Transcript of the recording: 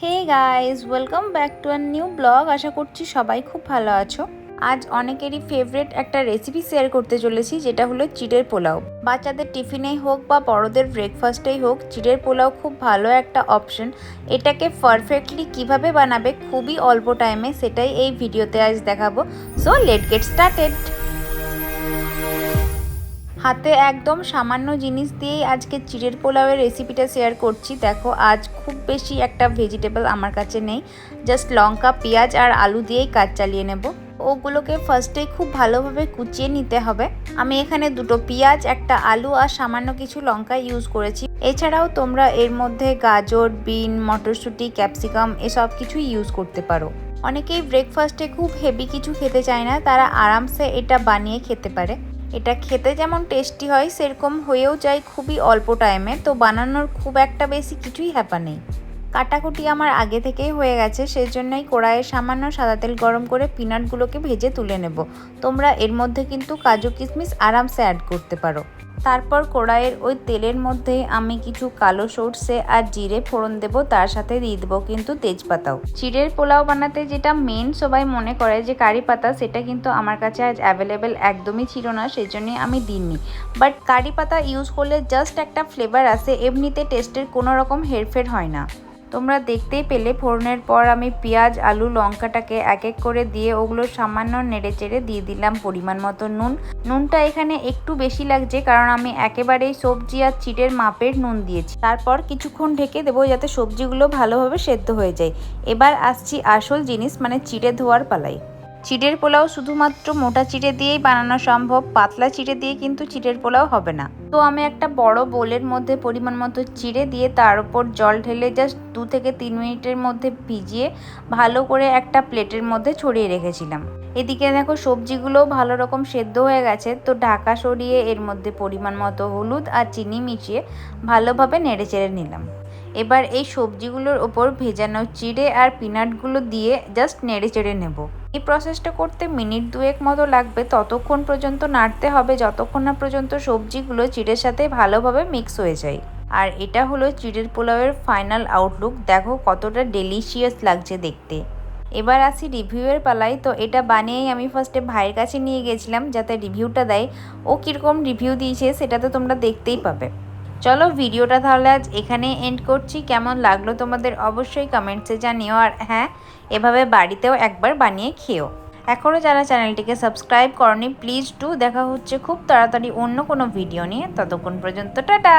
Hey guys, welcome back to a new blog. আশা করছি সবাই খুব ভালো আছো। আজ অনেকেরই ফেভারিট একটা রেসিপি শেয়ার করতে চলেছি, যেটা হলো চিড়ের পোলাও। বাচ্চাদের টিফিনেই হোক বা বড়দের ব্রেকফাস্টেই হোক, চিড়ের পোলাও খুব ভালো একটা অপশন। এটাকে পারফেক্টলি কিভাবে বানাবে খুবই অল্প টাইমে, সেটাই এই ভিডিওতে আজ দেখাবো। So late get started. হাতে একদম সামান্য জিনিস দিয়েই আজকে চিড়ের পোলাওয়ের রেসিপিটা শেয়ার করছি। দেখো, আজ খুব বেশি একটা ভেজিটেবল আমার কাছে নেই, জাস্ট লঙ্কা, পেঁয়াজ আর আলু দিয়েই কাজ চালিয়ে নেব। ওগুলোকে ফার্স্টেই খুব ভালোভাবে কুচিয়ে নিতে হবে। আমি এখানে দুটো পেঁয়াজ, একটা আলু আর সামান্য কিছু লঙ্কা ইউজ করেছি। এছাড়াও তোমরা এর মধ্যে গাজর, বিন, মটরশুঁটি, ক্যাপসিকাম এসব কিছু ইউজ করতে পারো। অনেকেই ব্রেকফাস্টে খুব হেভি কিছু খেতে চায় না, তারা আরামসে এটা বানিয়ে খেতে পারে। এটা খেতে যেমন টেস্টি হয়, সেরকম হয়েও যায় খুবই অল্প টাইমে। তো বানানোর খুব একটা বেশি কিছুই হ্যাপা নেই। কাটাকুটি আমার আগে থেকেই হয়ে গেছে, সেই জন্যই কড়াইয়ে সামান্য সাদা তেল গরম করে পিনাটগুলোকে ভেজে তুলে নেব। তোমরা এর মধ্যে কিন্তু কাজু কিশমিশ আরামসে অ্যাড করতে পারো। তারপর কড়াইয়ের ওই তেলের মধ্যেই আমি কিছু কালো সর্ষে আর জিরে ফোড়ন দেব, তার সাথে দিয়ে দেবো কিন্তু তেজপাতাও। চিড়ের পোলাও বানাতে যেটা মেন সবাই মনে করে যে কারি পাতা, সেটা কিন্তু আমার কাছে আজ অ্যাভেলেবেল একদমই ছিল না, সেই জন্যই আমি দিইনি। বাট কারি পাতা ইউজ করলে জাস্ট একটা ফ্লেভার আসে, এমনিতে টেস্টের কোনো রকম হেরফের হয় না। তোমরা দেখতেই পেলে ফোড়নের পর আমি পেঁয়াজ, আলু, লঙ্কাটাকে এক এক করে দিয়ে ওগুলো সামান্য নেড়ে চেড়ে দিয়ে দিলাম পরিমাণ মতো নুন। নুনটা এখানে একটু বেশি লাগছে, কারণ আমি একেবারেই সবজি আর চিড়ের মাপের নুন দিয়েছি। তারপর কিছুক্ষণ ঢেকে দেবো যাতে সবজিগুলো ভালোভাবে সেদ্ধ হয়ে যায়। এবার আসছি আসল জিনিস, মানে চিড়ে ধোয়ার পালাই। চিড়ের পোলাও শুধুমাত্র মোটা চিড়ে দিয়েই বানানো সম্ভব, পাতলা চিড়ে দিয়ে কিন্তু চিড়ের পোলাও হবে না। তো আমি একটা বড় বোলের মধ্যে পরিমাণ মতো চিড়ে দিয়ে তার উপর জল ঢেলে জাস্ট 2 থেকে 3 মিনিটের মধ্যে ভিজিয়ে ভালো করে একটা প্লেটের মধ্যে ছড়িয়ে রেখেছিলাম। এদিকে দেখো সবজিগুলোও ভালো রকম সেদ্ধ হয়ে গেছে, তো ঢাকা সরিয়ে এর মধ্যে পরিমাণ মতো হলুদ আর চিনি মিশিয়ে ভালোভাবে নেড়ে চেড়ে নিলাম। এবার এই সবজিগুলোর ওপর ভেজানো চিড়ে আর পিনাটগুলো দিয়ে জাস্ট নেড়ে চেড়ে নেব। এই প্রসেসটা করতে মিনিট 2 মতো লাগবে, ততক্ষণ পর্যন্ত নাড়তে হবে যতক্ষণ না পর্যন্ত সবজিগুলো চিড়ের সাথে ভালোভাবে মিক্স হয়ে যায়। আর এটা হলো চিড়ের পোলাওয়ের ফাইনাল আউটলুক। দেখো কতটা ডেলিশিয়াস লাগছে দেখতে। এবার আসি রিভিউয়ের পালায়। তো এটা বানিয়েই আমি ফার্স্টে ভাইয়ের কাছে নিয়ে গেছিলাম যাতে রিভিউটা দেয়। ও কীরকম রিভিউ দিয়েছে সেটা তো তোমরা দেখতেই পাবে। চলো ভিডিওটা তাহলে আজ এখানেই এন্ড করছি। কেমন লাগলো তোমাদের অবশ্যই কমেন্টসে জানিও। আর হ্যাঁ, এভাবে বাড়িতেও একবার বানিয়ে খেও। এখনও যারা চ্যানেলটিকে সাবস্ক্রাইব করনি, প্লিজ ডু। দেখা হচ্ছে খুব তাড়াতাড়ি অন্য কোনো ভিডিও নিয়ে। ততক্ষণ পর্যন্ত টাটা।